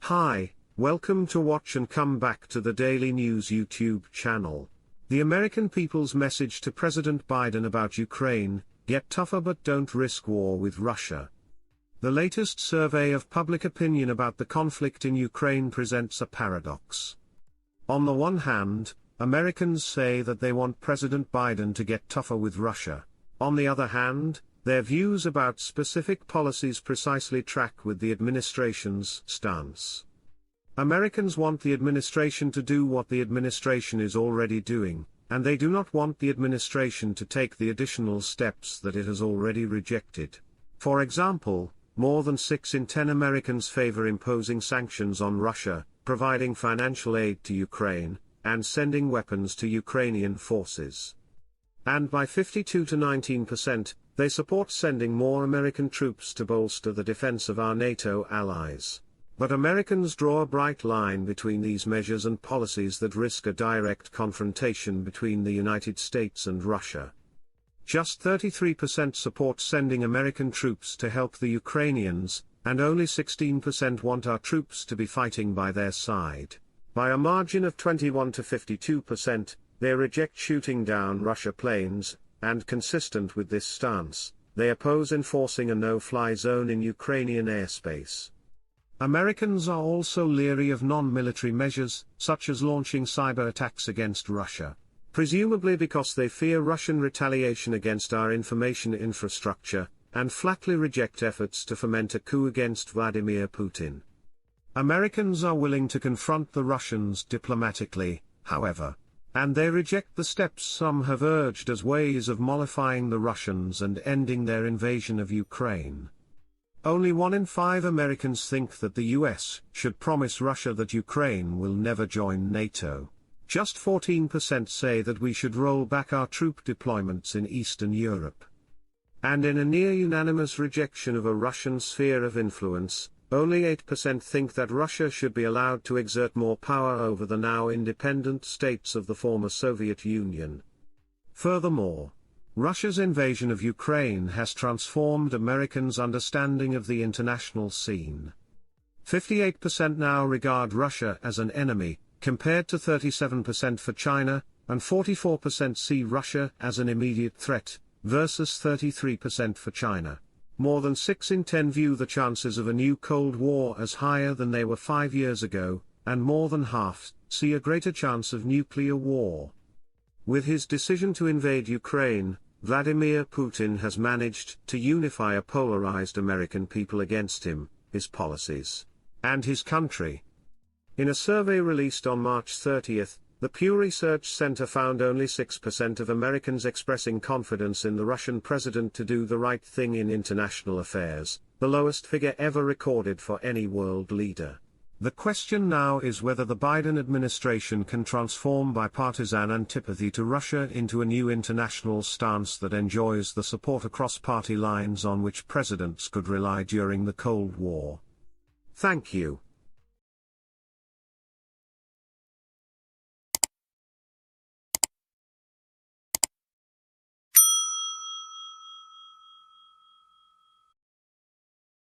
Hi, welcome to watch and come back to the Daily News YouTube channel. The American people's message to President Biden about Ukraine: get tougher but don't risk war with Russia. The latest survey of public opinion about the conflict in Ukraine presents a paradox. On the one hand, Americans say that they want President Biden to get tougher with Russia. On the other hand, their views about specific policies precisely track with the administration's stance. Americans want the administration to do what the administration is already doing, and they do not want the administration to take the additional steps that it has already rejected. For example, more than 6 in 10 Americans favor imposing sanctions on Russia, providing financial aid to Ukraine, and sending weapons to Ukrainian forces. And by 52 to 19%, they support sending more American troops to bolster the defense of our NATO allies. But Americans draw a bright line between these measures and policies that risk a direct confrontation between the United States and Russia. Just 33% support sending American troops to help the Ukrainians, and only 16% want our troops to be fighting by their side. By a margin of 21 to 52%, they reject shooting down Russia planes, and consistent with this stance, they oppose enforcing a no-fly zone in Ukrainian airspace. Americans are also leery of non-military measures, such as launching cyber attacks against Russia, presumably because they fear Russian retaliation against our information infrastructure, and flatly reject efforts to foment a coup against Vladimir Putin. Americans are willing to confront the Russians diplomatically, however, and they reject the steps some have urged as ways of mollifying the Russians and ending their invasion of Ukraine. Only 1 in 5 Americans think that the US should promise Russia that Ukraine will never join NATO. Just 14% say that we should roll back our troop deployments in Eastern Europe. And in a near-unanimous rejection of a Russian sphere of influence, only 8% think that Russia should be allowed to exert more power over the now independent states of the former Soviet Union. Furthermore, Russia's invasion of Ukraine has transformed Americans' understanding of the international scene. 58% now regard Russia as an enemy, compared to 37% for China, and 44% see Russia as an immediate threat, versus 33% for China. More than 6 in 10 view the chances of a new Cold War as higher than they were 5 years ago, and more than half see a greater chance of nuclear war. With his decision to invade Ukraine, Vladimir Putin has managed to unify a polarized American people against him, his policies, and his country. In a survey released on March 30th, the Pew Research Center found only 6% of Americans expressing confidence in the Russian president to do the right thing in international affairs, the lowest figure ever recorded for any world leader. The question now is whether the Biden administration can transform bipartisan antipathy to Russia into a new international stance that enjoys the support across party lines on which presidents could rely during the Cold War. Thank you.